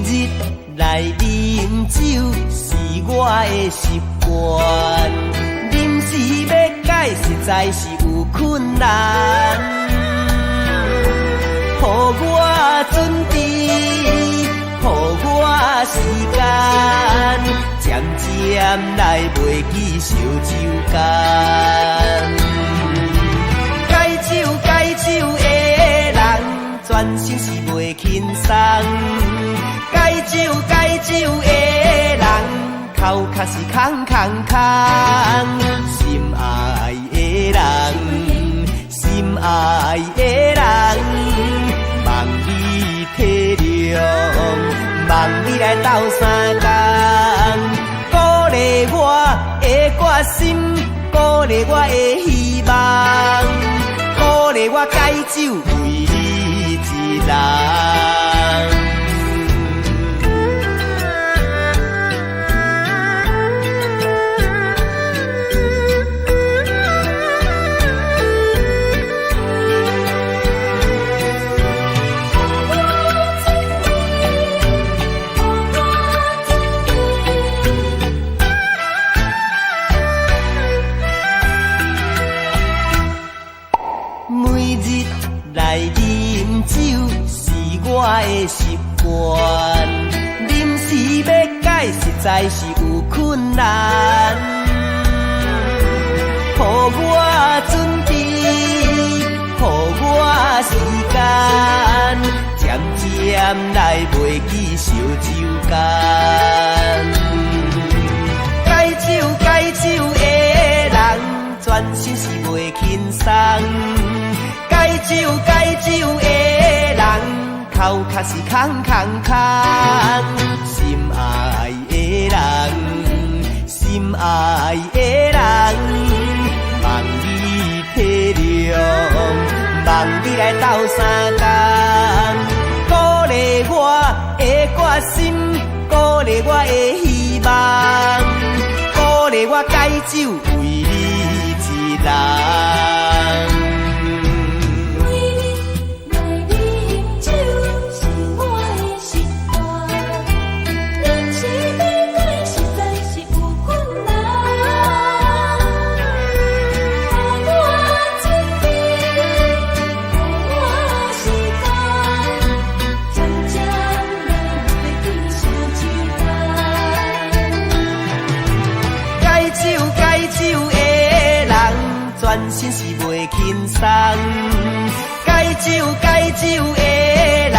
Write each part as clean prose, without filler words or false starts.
日来饮酒是我的习惯，临时要改实在是有困难。予我准备，予我时间，渐渐来袂记烧酒干。解酒的人，全身是袂轻松。解酒的人，头壳是空空空。心爱的人，心爱的人，望你体谅，望你来斗相共，鼓励我的决心，鼓励我的希望，鼓励我解酒为你一人。来饮酒是我的习惯，临时要改实在是有困难。予我准备，予我时间，渐渐来袂记烧酒干。解酒的人，全身是袂轻松。解酒的人，头壳是空空空。心爱的人，心爱的人，望你体谅，望你来斗相共，鼓励我的决心，鼓励我的希望，鼓励我解酒为你一人。全身是袂轻松，解酒的人，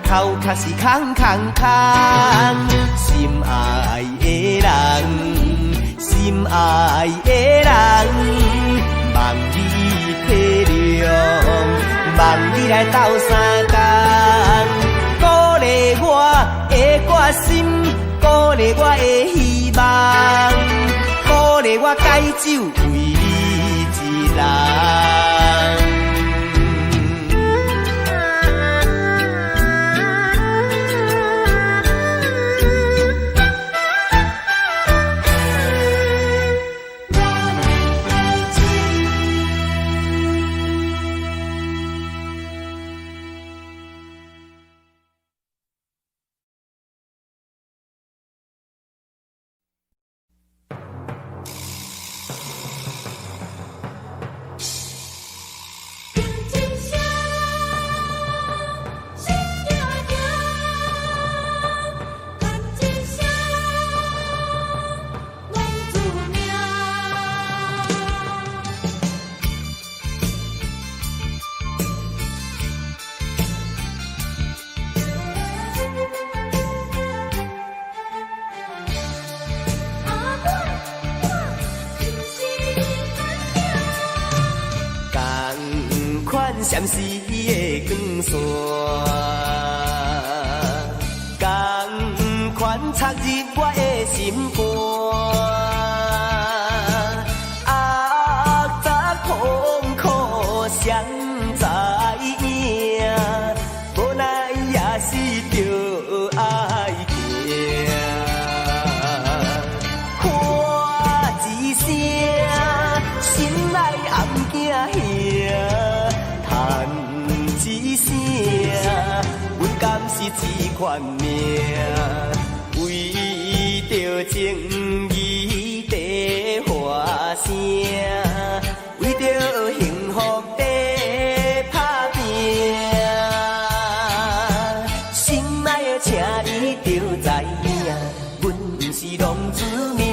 头壳是空空空。心爱的人，心爱的人，望你体谅，望你来斗相共，鼓励我的决心，鼓励我的希望，鼓励我解酒为你一人。闪烁的光線，同款插入我的心肝。惡雜痛苦誰知影？無奈也是着愛行。看一聲，心內暗驚嚇。叹一聲，阮敢是一塊款命，为着情义在发声，为着幸福在打拼。心爱的，请你着知影，阮不是浪子命，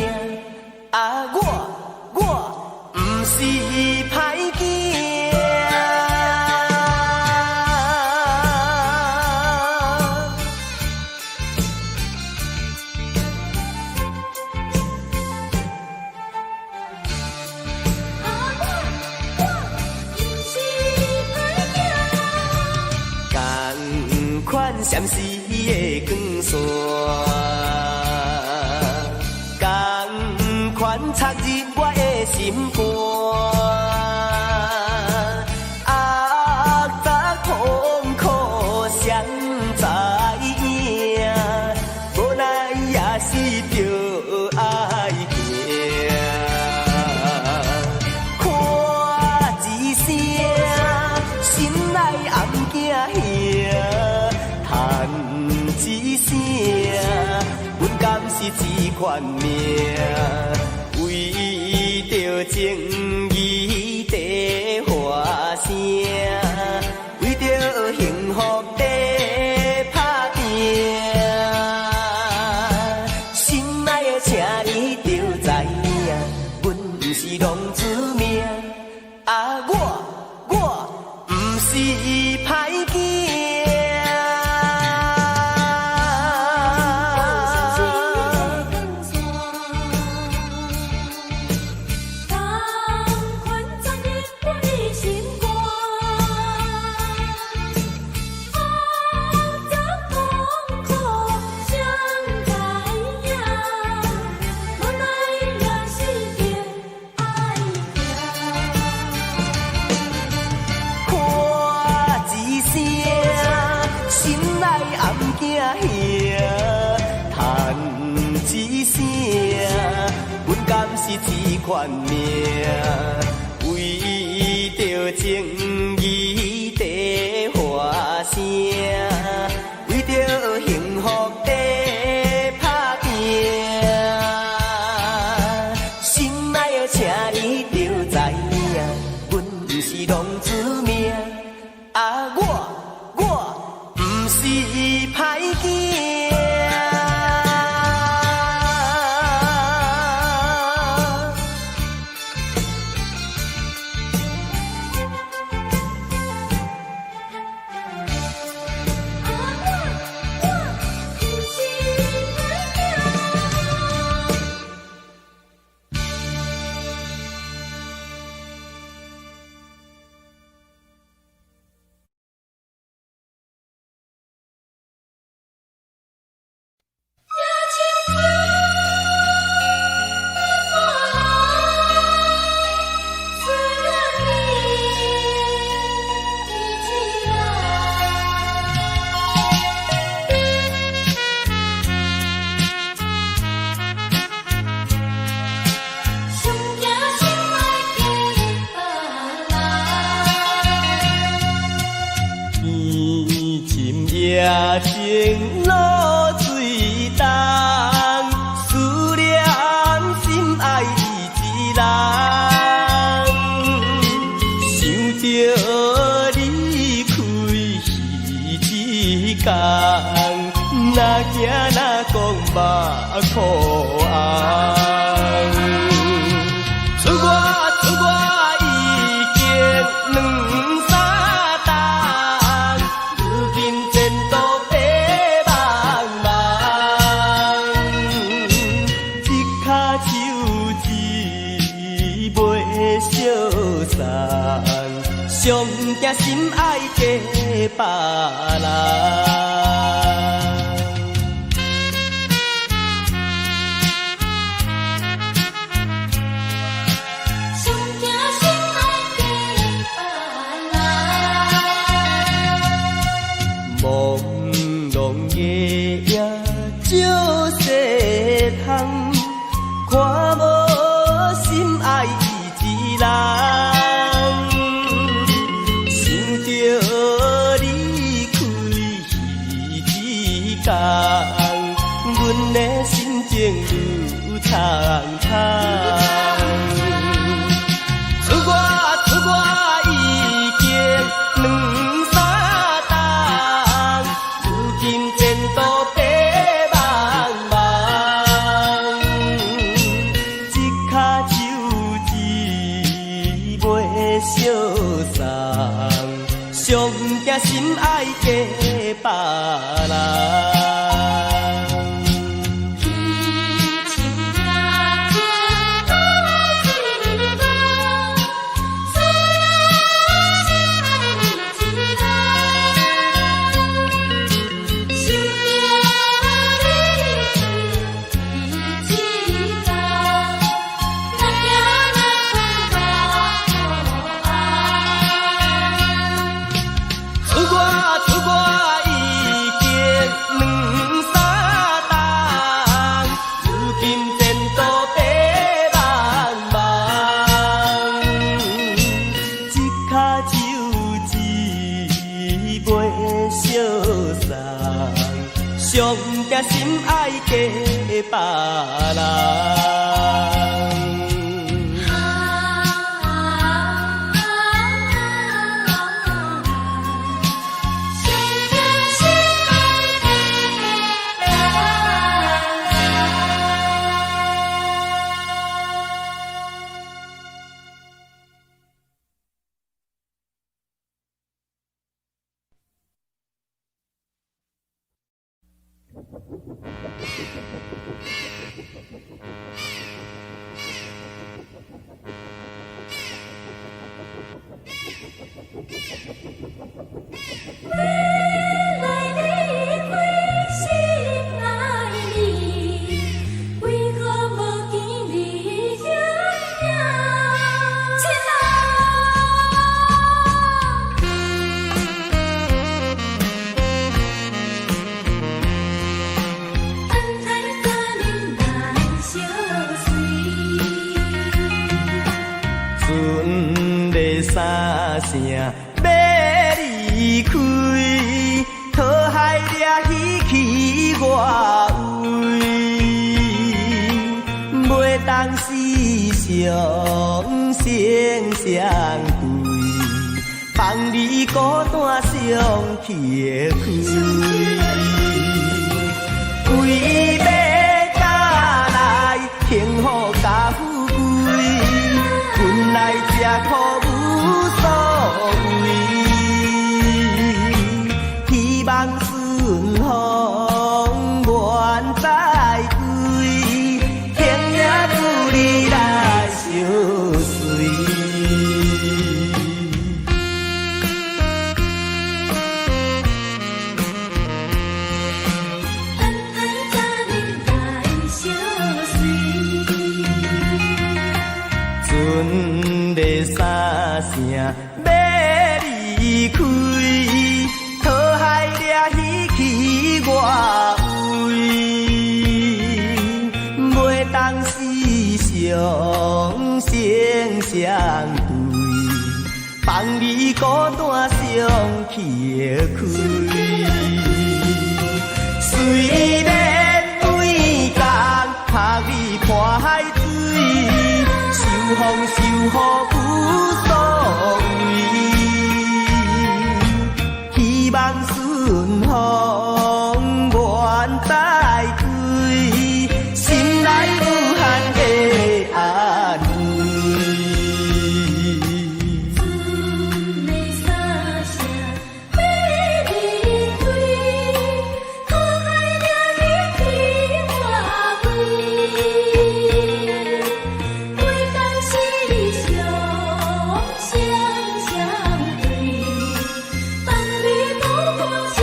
啊我不是歹囝。闪烁的光线，同款插入我的心肝。压榨痛苦谁知影？无奈也是着爱行。看一声，心内暗惊兄。一声，阮甘是一款命，为着情义在发声，为着幸福在打拼。心爱的，请你着知影，阮不是浪子命，啊我不是歹囝。一款命，为着情义在发声，为着幸福在打拼。心爱的，请你着知影，阮不是浪子命，啊我不是歹囝。情露水重，思念心爱一人，想着你开是一天，哪惊哪讲目眶红。出我已经两三冬，如今前途白茫茫，一脚手指袂相送，上惊心爱嫁别人。朦胧夜夜照西窗，看无心爱一人，想着你开一天，阮的心情愈苍苍。出我已经两三冬，如今前途白茫茫，一脚手指袂相送，上惊心爱嫁别人。上惊心爱嫁别人。三声要离开，讨海掠鱼去外位，袂当时常成相对，放你孤单上去开，为要家来幸福甲富贵，本来吃苦。希望顺风愿再归，天也祝你来相随。船的三声要离开。外位，袂当时常成相对，放你孤单上去开。虽然每天拍你看海水，受风受雨无所谓，希望顺风。再归，心内有限的安慰。船的三声要离开，讨海掠鱼去外位，袂当时常相对，放你孤单上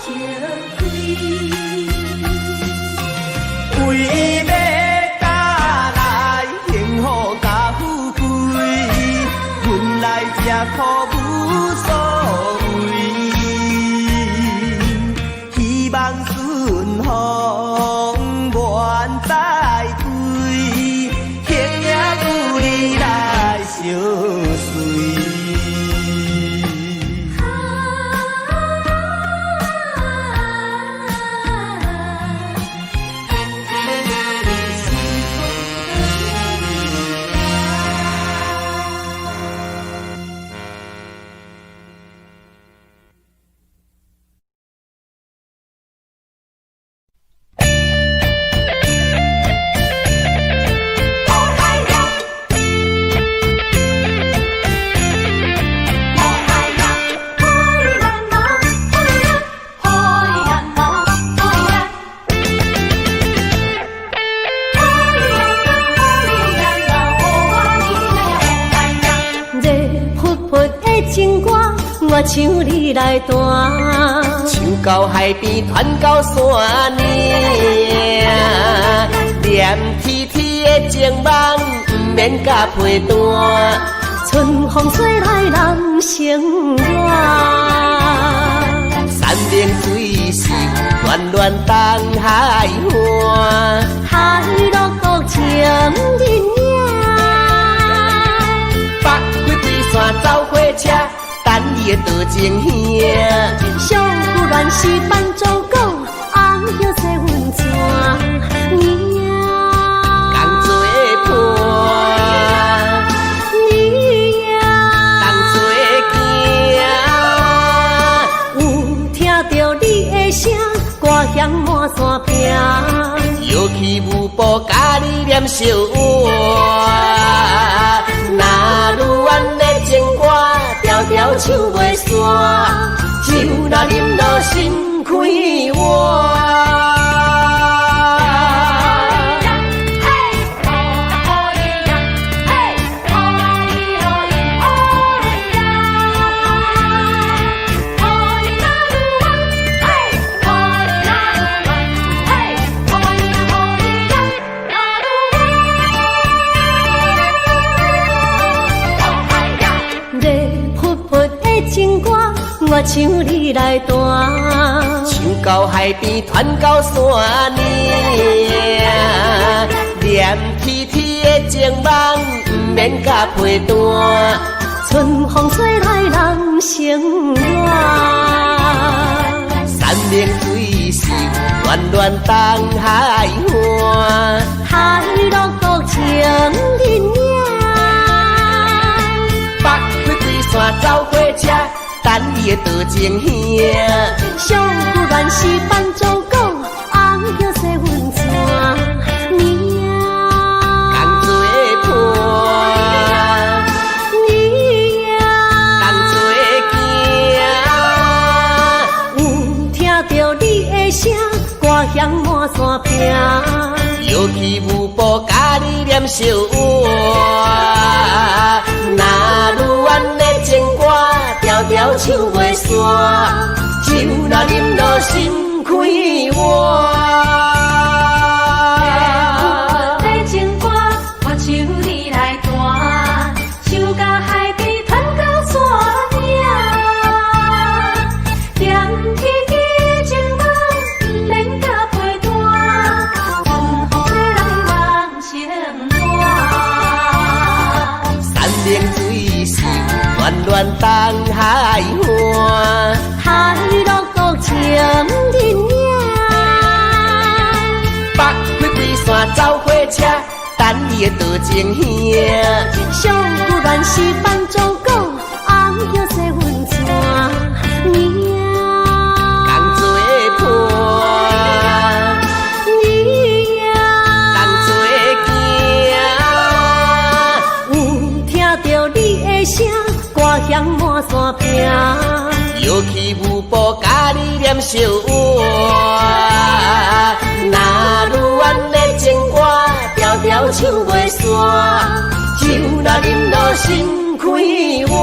去开。为要家来幸福甲富贵，本来吃苦无所谓，希望顺风愿再归，天也祝你来相随。像你来弹，唱到海边，传到山岭，黏贴贴的情梦，不免甲批断。春风吹来人生热，山明水秀，暖暖东海岸，海陆独情人影。北开规线走火车，等你的道情兄。上古乱世伴祖公，红叶洗阮泉。同做伴，同做行。有听到你的声，歌响满山坪。摇起舞步，甲你念小话。那愈远的情歌，条条唱袂煞，酒若啉落心开活。我像你来弹，唱到海边，传到山岭，黏贴贴的情梦，不免甲批断。春风吹来人生热，山明水秀，暖暖东海岸，海陆独情人影。北开规线走火车，等你的道情兄。上古乱世伴祖公，红叶洗阮泉。同做伴，同做行。有听到你的声，歌响满山坪。摇起舞步，甲你念小话。那愈远的情歌，条条唱袂煞，酒若啉落心开活。的情歌，我像你来弹，唱到海边，传到山岭。甜甜的情梦，不免甲批断。春风吹来人生热，山明水秀，暖暖东海岸，海陆独情人影。北开规线走火车，等你的道情兄。上古乱世伴祖公，红叶洗阮泉。同做伴，同做行。有听到你的声，歌响满山坪。摇起舞步，甲你念小话。那愈远的情歌，条条唱袂煞，酒若啉落心开活。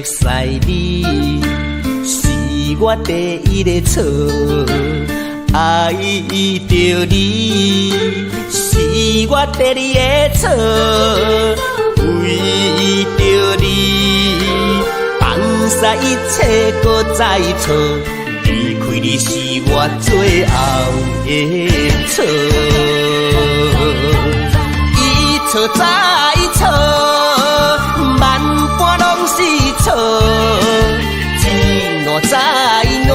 识你是我第一个错，爱着你是我第二个错，为着你放下一切搁再错，离开你是我最后的错。伊错再错，万般拢是错，一误再误，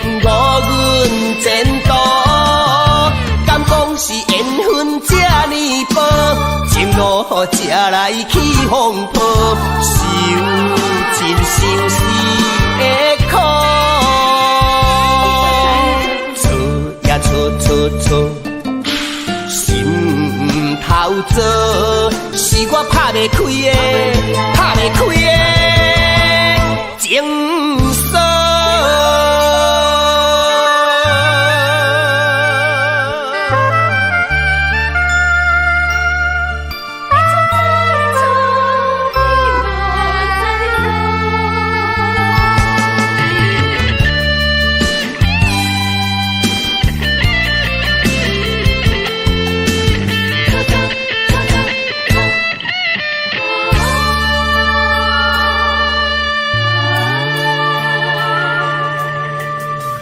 误阮前途。敢讲是缘分这呢薄，情路这来起风波，受尽相思的苦。错呀错错错，心头做，是我拍袂开的，拍袂开的情锁。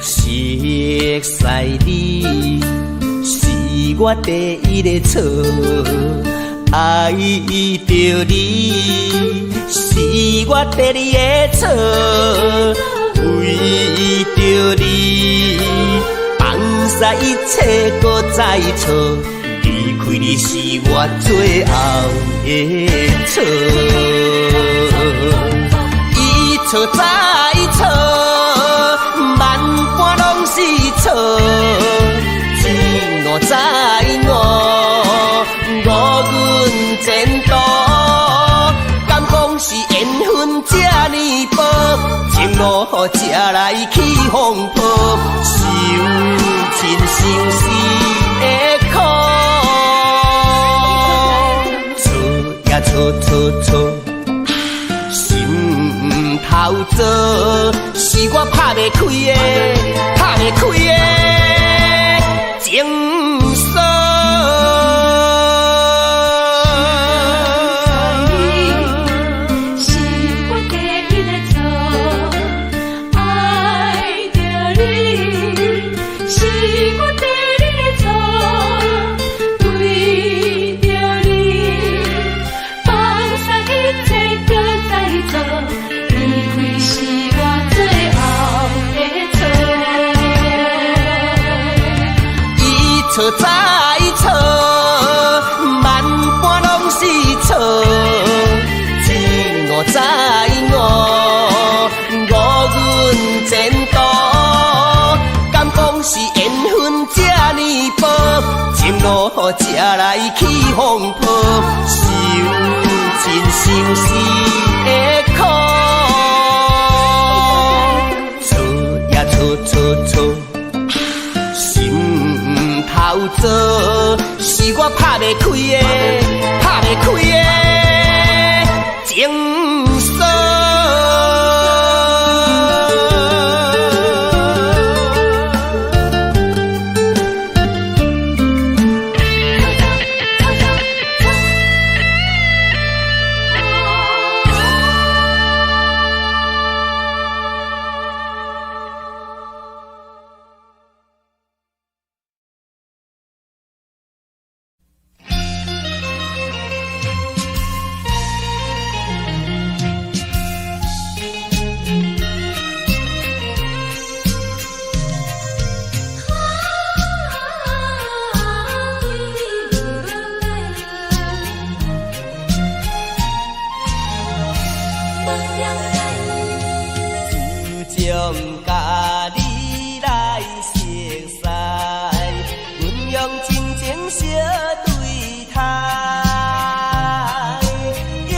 熟悉你是我第一个错，爱着你是我第二个错，为着你放下一切搁再错，离开你是我最后的错。伊错再错，万般拢是错，一误再误，误阮前途。敢讲是缘分这呢薄，情路这来起风波，受尽相思的苦。错呀错错错，心头做，是我拍袂开的，拍袂开的情锁。是我第一个错，爱着你是我第二个错，为着你放下一切搁再做，离开是我最后的错。伊错再错，万般拢是错，一误再误，误阮前途。敢讲是缘分这呢薄，情路这来起风波，受尽相思的苦。错呀错错错，心头做，是我拍袂开的，拍袂开的情锁。将甲你来熟悉，阮用真情相对待，也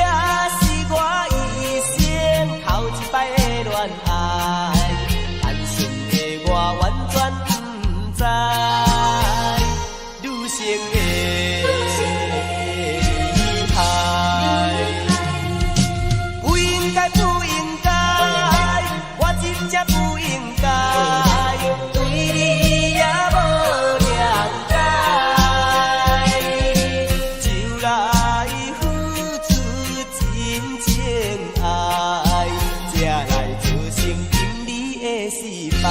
是我一生头一摆的恋爱，单纯的我完全不知，女性的厉害，不应该，不应该。真正不应该，对你也无了解，就来付出真情爱，才来造成今日的失败。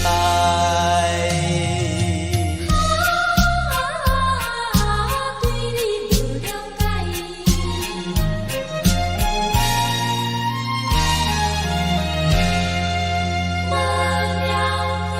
败。对你无了解，无了解。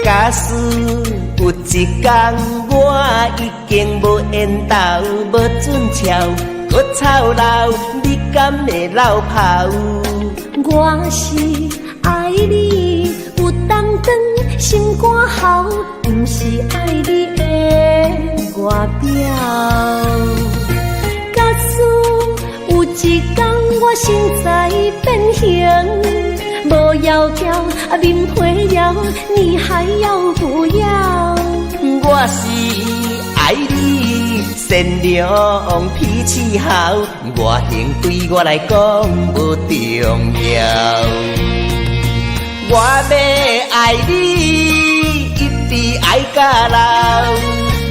假使有一天我已经无缘投，无准超，搁操劳，你敢会流跑？我是爱你，有当当心肝喉，不是爱你的外表。假使有一天我身材变形，无窈窕面皮了，你还要不要？我是爱你，善良脾气好，外形对我来讲无重要。我要爱你，一直爱到老，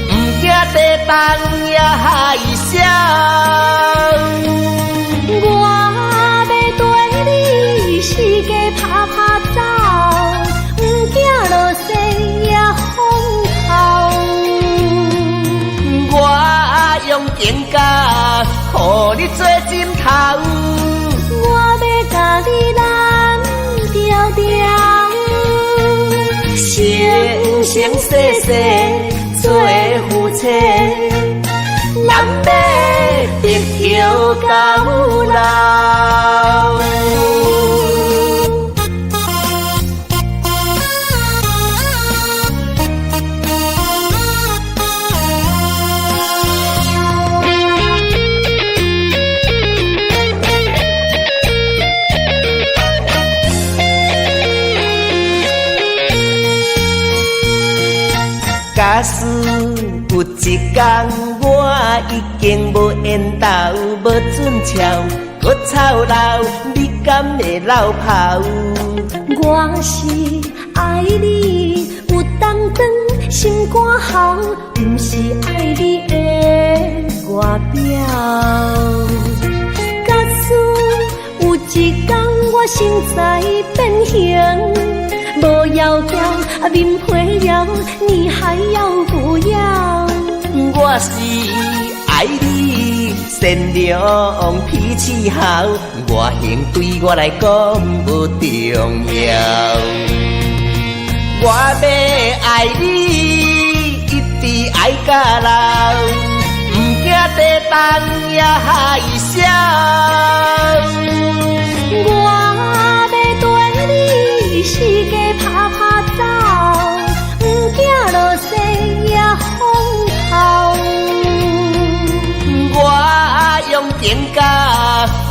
不惊地动也害羞。我要对你四界拍拍走，不惊落雪也风雨。我用情感，予你做枕头。我要甲你揽条条，生生世世做夫妻，咱要直到到老。假使有一天我已经无缘投，无准超，搁操劳，你敢会流跑？我是爱你，有当当心肝喉，不是爱你的外表。假使有一天我身材变形，无窈窕面皮了，你还要不要？我是爱你，善良脾气好，外形对我来讲无重要。我要爱你，一直爱到老，不惊地动也害羞。我要对你四界拍拍走，不惊落雪也风雨。我用情感，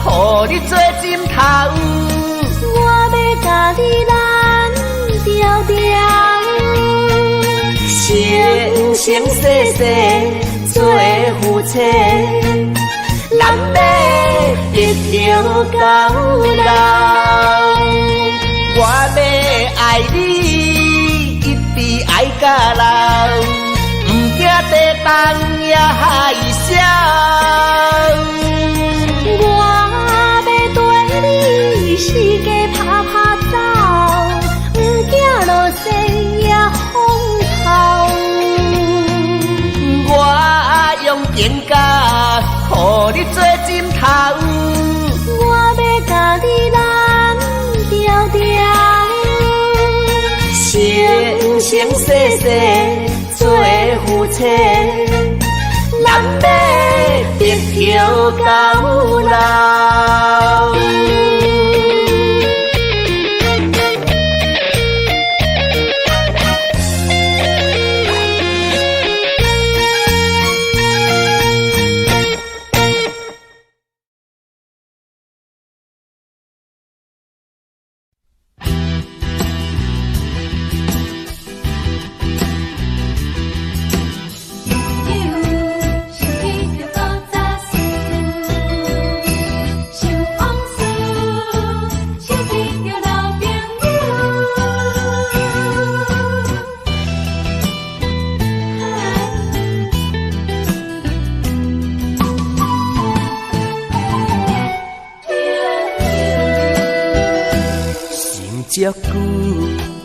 予你做枕头。我要甲你揽条条，生生世世做夫妻，咱要直到到老。我要爱你，一直爱到老，不惊地动也害羞。我要对你四界拍拍走，不惊落雪也风雨。我用情感，予你做枕头。我要甲你揽条条，生生世世做夫妻，咱要直到到老。足久，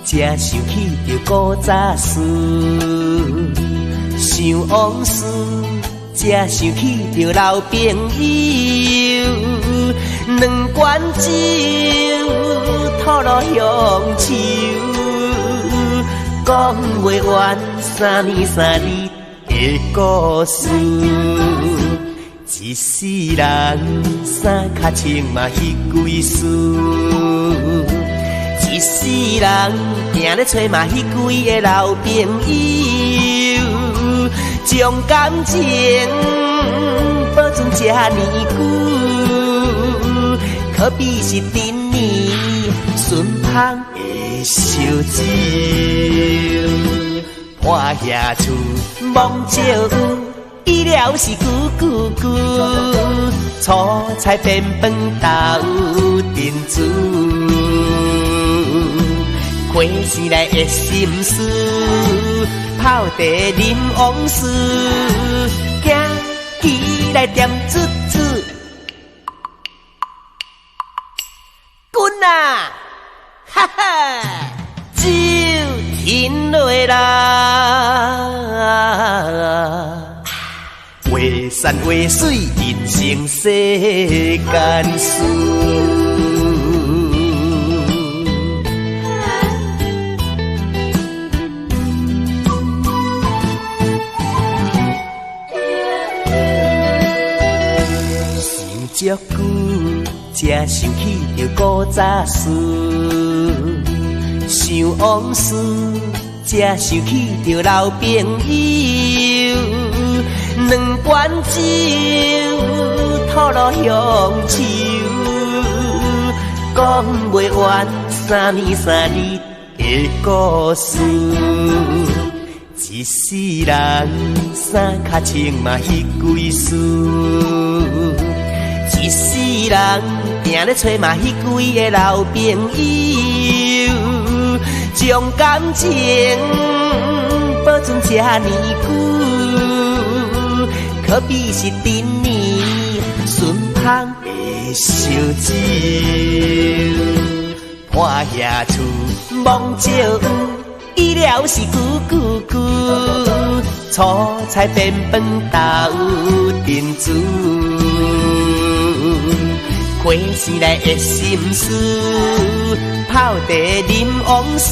才想起着古早事，想往事，才想起着老朋友。两罐酒，吐露乡愁，讲袂完三年三日的故事。一世人衫脚穿嘛迄几丝，一世人行咧找嘛迄几个老朋友，将感情保存这呢久，可比是陈年顺芳的烧酒。破遐厝望照有，伊了是久久久，炒菜便饭豆珍珠，花生来的心思，泡茶啉往事，行起来点珠珠，滚啊！哈哈，酒停落啦。话山话水，人生世间事。想足久，才想起着古早事，想往事，才想起着老朋友。两罐酒，吐露乡愁，讲袂完三年三日的故事。一世人衫脚穿嘛迄几丝，一世人行咧找嘛迄几个老朋友，将感情保存这呢久，可比是陈年顺芳的烧酒。破遐厝望照有，伊了是久久久，炒菜便饭豆珍珠，花生来的心思，泡茶啉往事，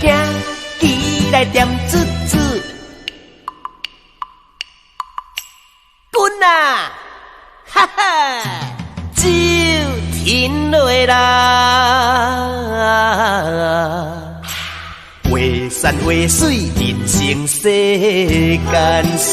行起来点珠珠，滚啊！哈哈，酒停落啦。话山话水，人生世间事。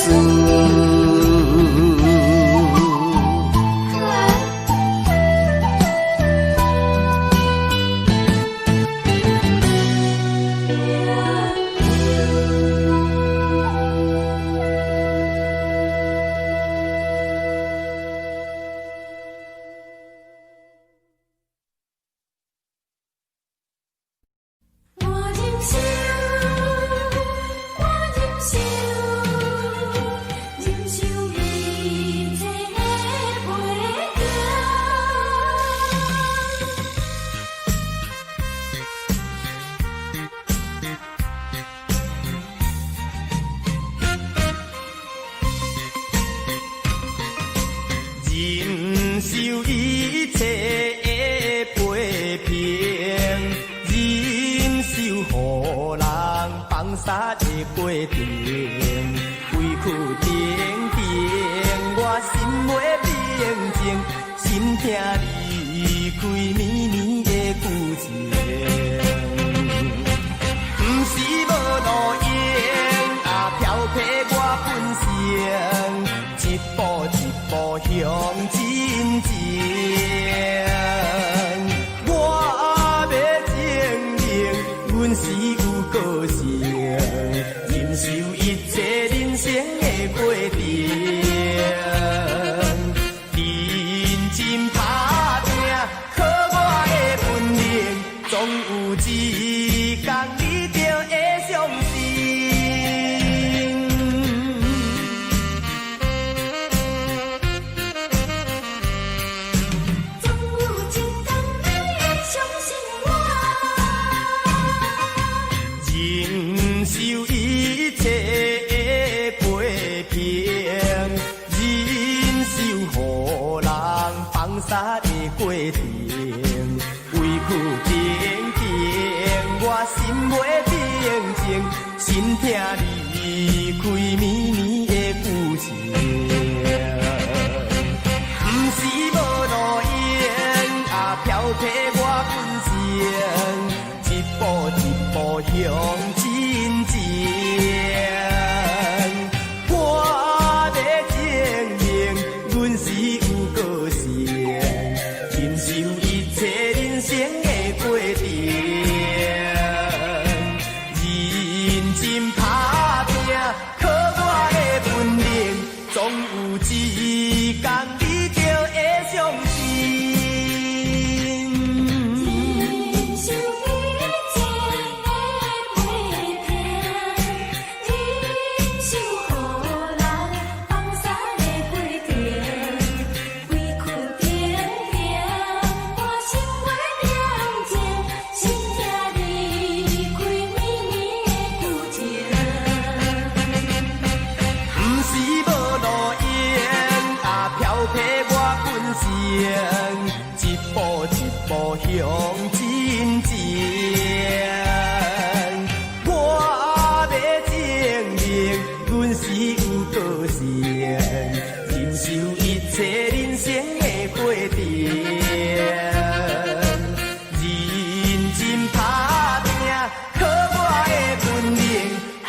忍受一切的批评，忍受予人放杀的过程，委屈定定，我心袂平静，心痛离开绵绵的旧情，不是无路用，漂泊我本性，一步一步向前进。我要证明，阮是有个性，忍受一切人生的过程，认真打拼，靠我的本领，总有一天你就会相信。总有一天你会相信我。一步一步向前进。我要证明，阮是有个性，忍受一切人生的过程。认真打拼，靠我的本领，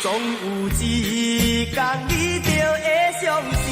总有一天你就会相信。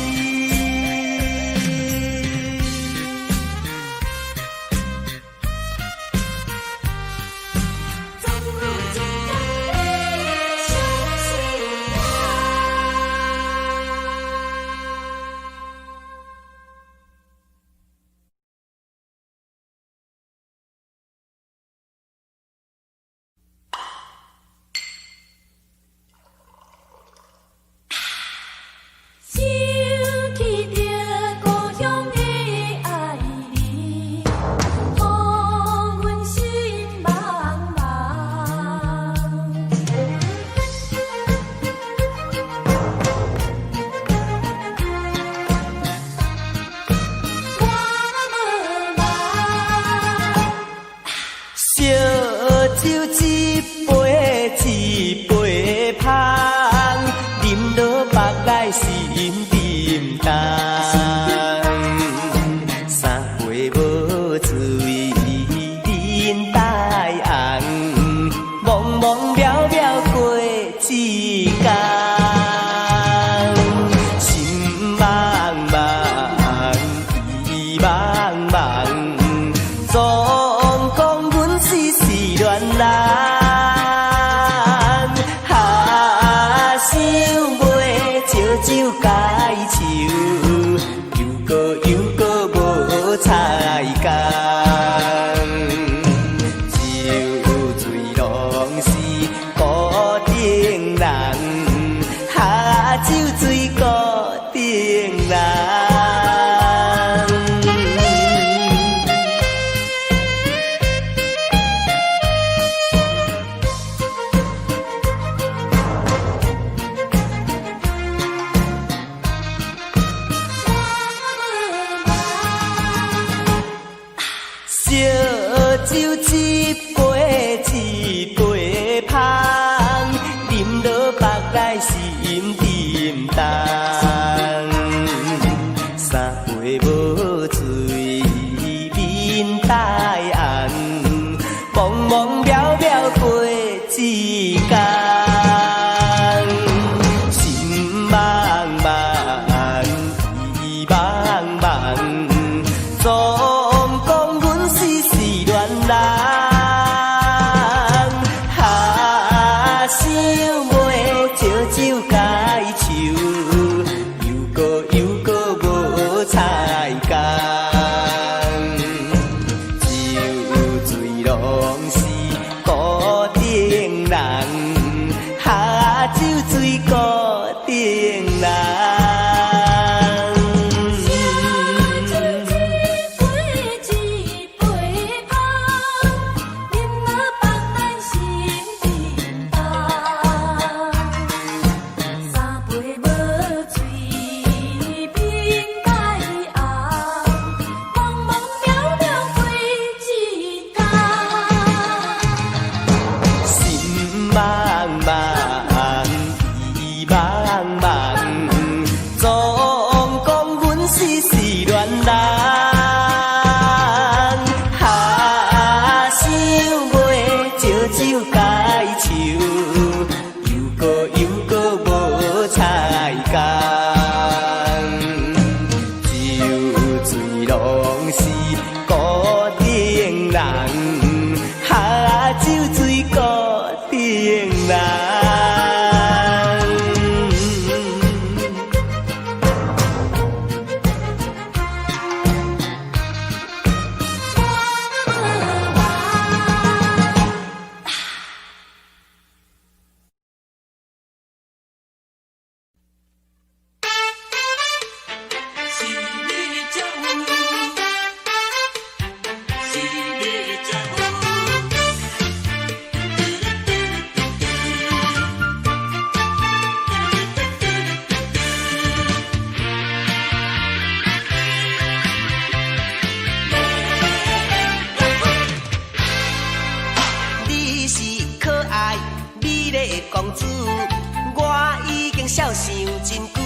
孝想真久，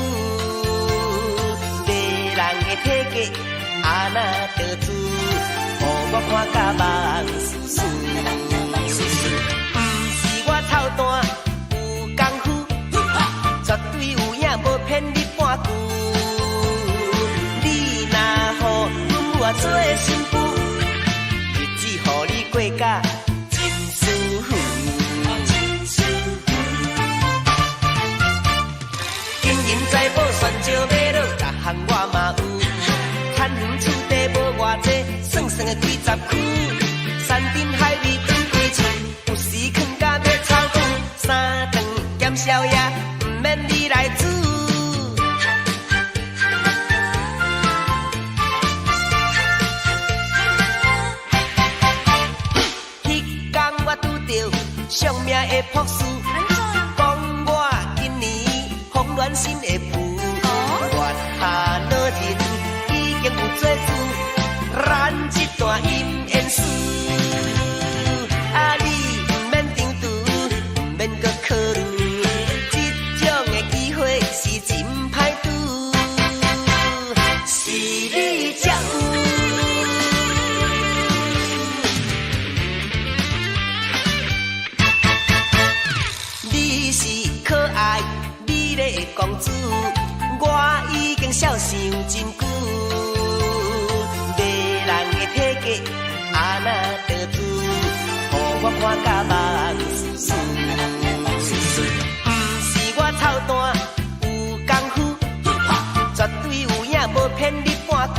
迷人的体格啊那得主，予我看甲梦丝丝。不是我操蛋有功夫，绝对有影无骗你半句。你若予阮我做新妇，日子予你过甲真舒服。金银财宝选招买落，逐项我嘛有。产园厝地无偌济，算算个几十区。山珍海味顿几厝，有时囥甲要炒饭。三顿兼宵夜，毋免你来煮。迄天我拄着上命的博士，讲我今年风暖心会富，月下老人已经有做主，咱这段姻缘史，啊你毋免张图，毋免搁考虑，这种的机会是真歹拄，是你才有。你是可爱美丽的公主，我已经孝想真久。迷人的体格啊那得主，予我看甲梦丝丝。不是我操蛋有功夫，绝对有影无骗你半句。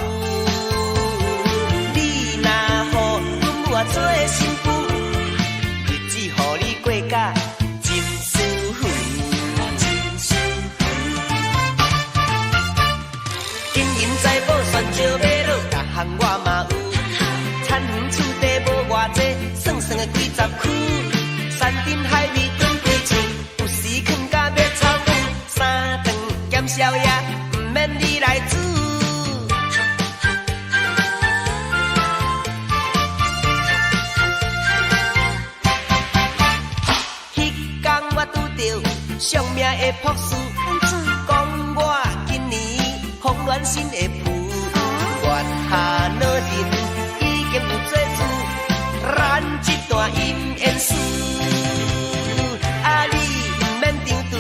你若予阮我做新妇，日子予你过甲真舒服。金银财宝选招买落，逐项我嘛有。产园厝地无偌济，算算个几十区。山珍海味顿几厝，有时囥甲要炒饭。三顿兼宵夜，毋免你来煮。迄天我拄着上命的博士，讲我今年风暖心会富，月下老人已经有做主，咱这段姻缘史，啊你毋免张图，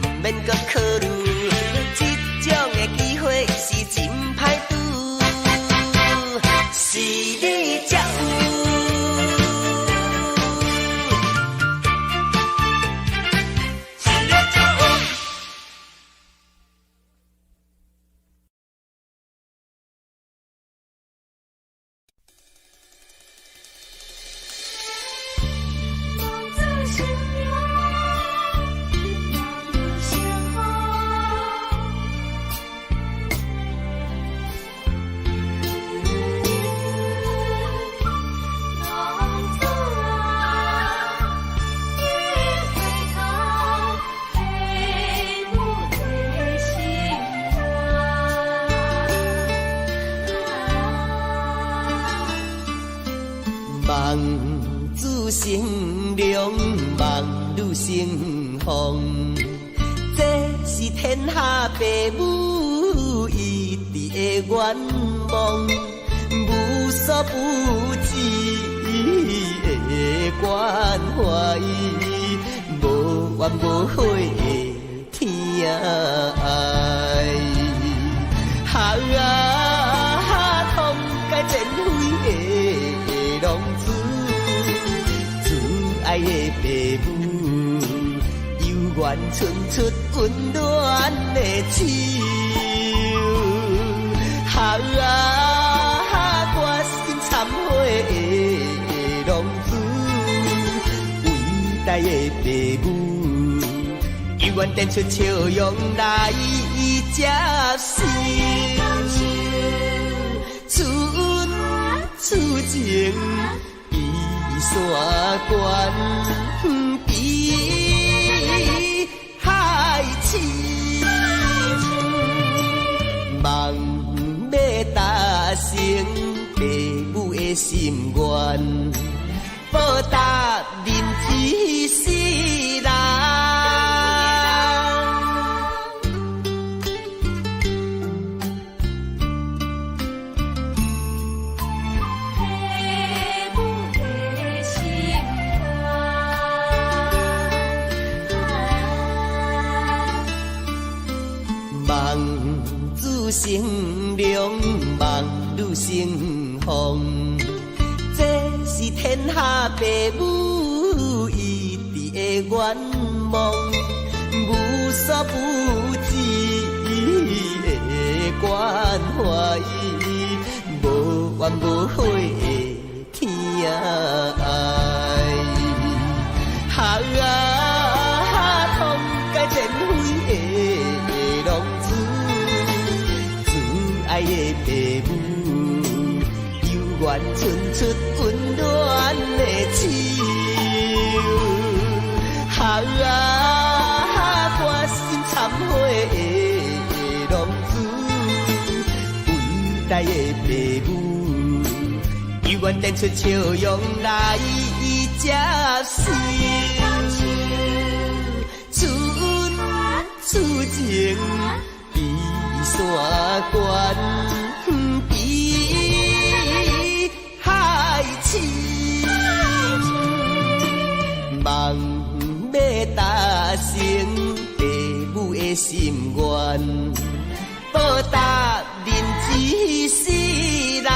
毋免搁考虑，这种的机会是真歹拄，是你才有。望子成龙，望女成凤，这是天下父母一直的愿望，无所不至的关怀，无怨无悔的疼爱，通解前非的浪子，慈爱的父母，犹原伸出温暖的手。决心忏悔的浪子，伟大的父母，犹原展出笑容来接受。此情比山关，比海深，望要达成父母的心愿，报答人之世人。子成龙，梦女成凤。这是天下父母一直的愿望，无所不至的关怀，无怨无悔的疼爱。哈啊，痛改前非的浪子，慈爱的父母，犹原伸出温暖的手。哈啊，肝心忏悔的浪子，伟大的父母，犹原展出笑容来接受。此情比山悬，比海深。梦要达成父母的心愿，报答人之世人。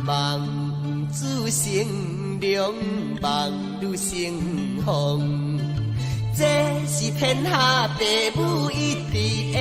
梦子成龙，梦女成凤。这是天下父母一直的